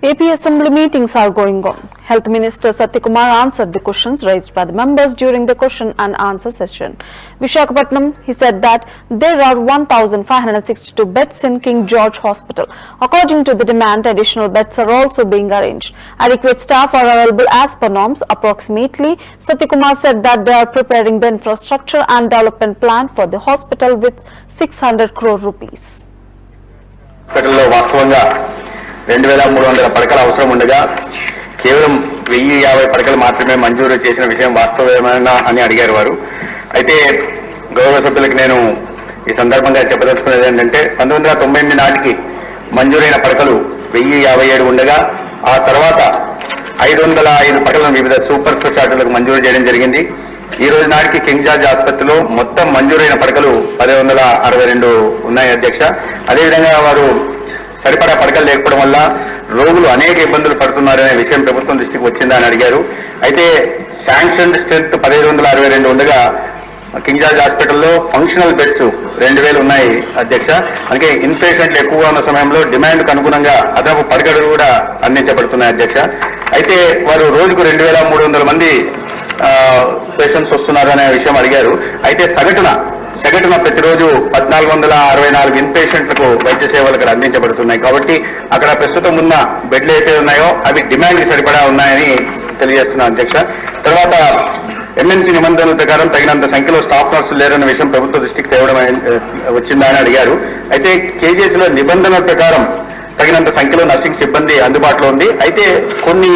AP Assembly meetings are going on. Health Minister Satyakumar answered the questions raised by the members during the question and answer session. Visakhapatnam, he said that there are 1,562 beds in King George Hospital. According to the demand, additional beds are also being arranged. Adequate staff are available as per norms. Approximately, Satyakumar said that they are preparing the infrastructure and development plan for the hospital with 600 crore rupees. 2300 పడకల అవసరం ఉండగా కేవలం 1050 పడకలు మాత్రమే మంజూరు చేసిన విషయం వాస్తవమేనా అని అడిగారు వారు. అయితే గౌరవ సభ్యులకు నేను ఈ సందర్భంగా చెప్పదలుచుకున్నది ఏంటంటే 1998 నాటికి మంజూరైన పడకలు 1057 ఉండగా ఆ తర్వాత 505 పడకలను వివిధ సూపర్ స్పెషాలిటీలకు మంజూరు చేయడం జరిగింది. ఈ రోజు నాటికి కింగ్ జార్జ్ ఆసుపత్రిలో మొత్తం మంజూరైన పడకలు 1162 ఉన్నాయి అధ్యక్ష. అదేవిధంగా వారు సరిపడా పడకలు లేకపోవడం వల్ల రోగులు అనేక ఇబ్బందులు పడుతున్నారనే విషయం ప్రభుత్వం దృష్టికి వచ్చిందా అని అడిగారు. అయితే శాంక్షన్ స్ట్రెంత్ 1562 ఉండగా కింగ్ జార్జ్ హాస్పిటల్లో ఫంక్షనల్ బెడ్స్ 2000 ఉన్నాయి అధ్యక్ష. అందుకే ఇన్ పేషెంట్లు ఎక్కువగా ఉన్న సమయంలో డిమాండ్కు అనుగుణంగా అదనపు పడకలు కూడా అందించబడుతున్నాయి అధ్యక్ష. అయితే వారు రోజుకు 2300 మంది పేషెంట్స్ వస్తున్నారనే విషయం అడిగారు. అయితే సగటున ప్రతిరోజు 1464 ఇన్ పేషెంట్లకు వైద్య సేవలు అక్కడ అందించబడుతున్నాయి. కాబట్టి అక్కడ ప్రస్తుతం ఉన్న బెడ్లు అయితే ఉన్నాయో అవి డిమాండ్కి సరిపడా ఉన్నాయని తెలియజేస్తున్నాను అధ్యక్ష. తర్వాత MNC నిబంధనల ప్రకారం తగినంత సంఖ్యలో స్టాఫ్ నర్సులు లేరన్న విషయం ప్రభుత్వ దృష్టికి తేవడం వచ్చిందా అని అడిగారు. అయితే KGH లో నిబంధనల ప్రకారం తగినంత సంఖ్యలో నర్సింగ్ సిబ్బంది అందుబాటులో ఉంది. అయితే కొన్ని